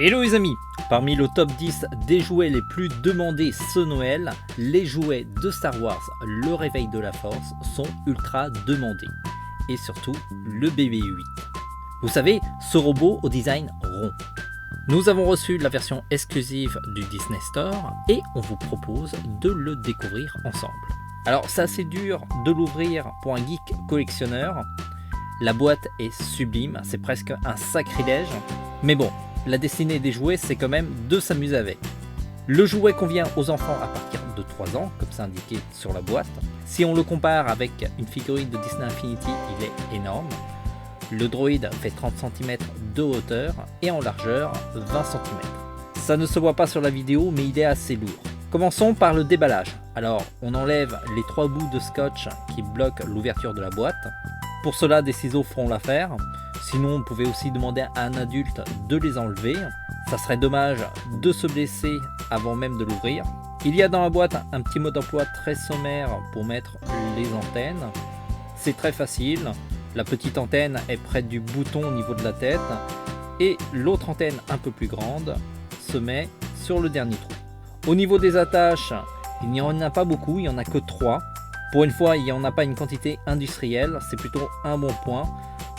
Hello les amis, parmi le top 10 des jouets les plus demandés ce Noël, les jouets de Star Wars, le réveil de la force, sont ultra demandés. Et surtout, le BB-8. Vous savez, ce robot au design rond. Nous avons reçu la version exclusive du Disney Store et on vous propose de le découvrir ensemble. Alors c'est assez dur de l'ouvrir pour un geek collectionneur. La boîte est sublime, c'est presque un sacrilège. Mais bon, la destinée des jouets, c'est quand même de s'amuser avec. Le jouet convient aux enfants à partir de 3 ans, comme c'est indiqué sur la boîte. Si on le compare avec une figurine de Disney Infinity, il est énorme. Le droïde fait 30 cm de hauteur et en largeur 20 cm. Ça ne se voit pas sur la vidéo, mais il est assez lourd. Commençons par le déballage. Alors, on enlève les 3 bouts de scotch qui bloquent l'ouverture de la boîte. Pour cela, des ciseaux feront l'affaire. Sinon, vous pouvez aussi demander à un adulte de les enlever. Ça serait dommage de se blesser avant même de l'ouvrir. Il y a dans la boîte un petit mode d'emploi très sommaire pour mettre les antennes. C'est très facile. La petite antenne est près du bouton au niveau de la tête. Et l'autre antenne un peu plus grande se met sur le dernier trou. Au niveau des attaches, il n'y en a pas beaucoup, il n'y en a que 3. Pour une fois, il n'y en a pas une quantité industrielle, c'est plutôt un bon point.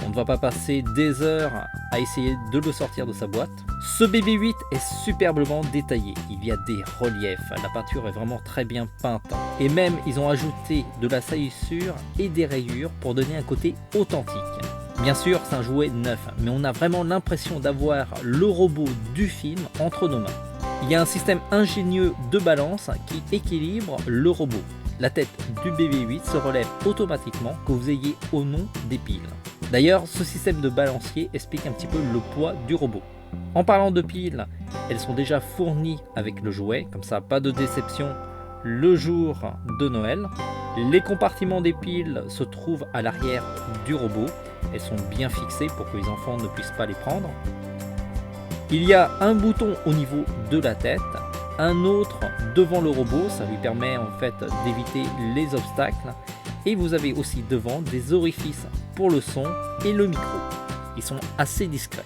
On ne va pas passer des heures à essayer de le sortir de sa boîte. Ce BB-8 est superbement détaillé. Il y a des reliefs, la peinture est vraiment très bien peinte. Et même, ils ont ajouté de la salissure et des rayures pour donner un côté authentique. Bien sûr, c'est un jouet neuf, mais on a vraiment l'impression d'avoir le robot du film entre nos mains. Il y a un système ingénieux de balance qui équilibre le robot. La tête du BB-8 se relève automatiquement que vous ayez au nom des piles. D'ailleurs, ce système de balancier explique un petit peu le poids du robot. En parlant de piles, elles sont déjà fournies avec le jouet, comme ça pas de déception le jour de Noël. Les compartiments des piles se trouvent à l'arrière du robot. Elles sont bien fixées pour que les enfants ne puissent pas les prendre. Il y a un bouton au niveau de la tête, un autre devant le robot, ça lui permet en fait d'éviter les obstacles. Et vous avez aussi devant des orifices pour le son et le micro. Ils sont assez discrets.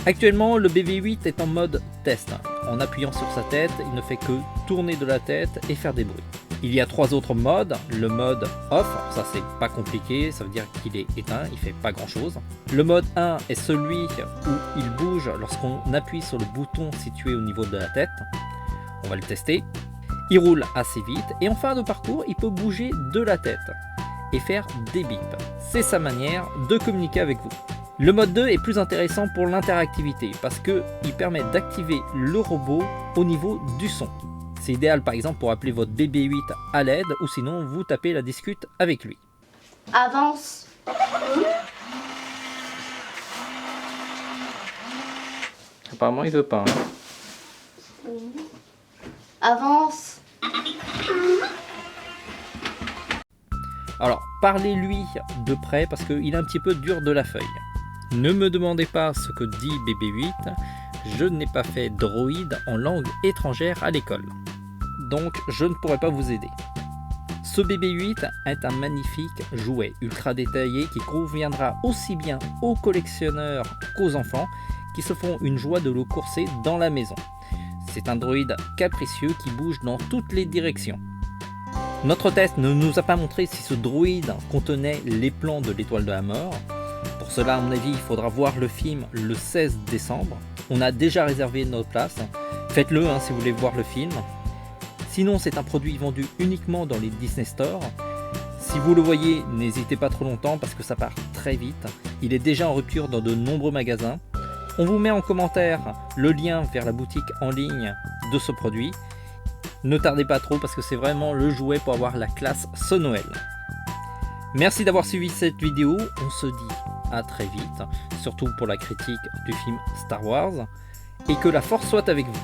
Actuellement, le BB-8 est en mode test. En appuyant sur sa tête, il ne fait que tourner de la tête et faire des bruits. Il y a 3 autres modes. Le mode off, ça c'est pas compliqué, ça veut dire qu'il est éteint, il fait pas grand chose. Le mode 1 est celui où il bouge lorsqu'on appuie sur le bouton situé au niveau de la tête. On va le tester. Il roule assez vite et en fin de parcours, il peut bouger de la tête et faire des bips. C'est sa manière de communiquer avec vous. Le mode 2 est plus intéressant pour l'interactivité parce qu'il permet d'activer le robot au niveau du son. C'est idéal par exemple pour appeler votre BB-8 à l'aide ou sinon vous tapez la discute avec lui. Avance. Apparemment il veut pas. Avance. Alors parlez-lui de près parce qu'il est un petit peu dur de la feuille. Ne me demandez pas ce que dit BB-8, je n'ai pas fait droïde en langue étrangère à l'école. Donc je ne pourrai pas vous aider. Ce BB-8 est un magnifique jouet ultra détaillé qui conviendra aussi bien aux collectionneurs qu'aux enfants qui se font une joie de le courser dans la maison. C'est un droïde capricieux qui bouge dans toutes les directions. Notre test ne nous a pas montré si ce droïde contenait les plans de l'étoile de la mort. Pour cela, à mon avis, il faudra voir le film le 16 décembre. On a déjà réservé notre place. Faites-le si vous voulez voir le film. Sinon, c'est un produit vendu uniquement dans les Disney Store. Si vous le voyez, n'hésitez pas trop longtemps parce que ça part très vite. Il est déjà en rupture dans de nombreux magasins. On vous met en commentaire le lien vers la boutique en ligne de ce produit. Ne tardez pas trop parce que c'est vraiment le jouet pour avoir la classe ce Noël. Merci d'avoir suivi cette vidéo. On se dit à très vite, surtout pour la critique du film Star Wars. Et que la force soit avec vous.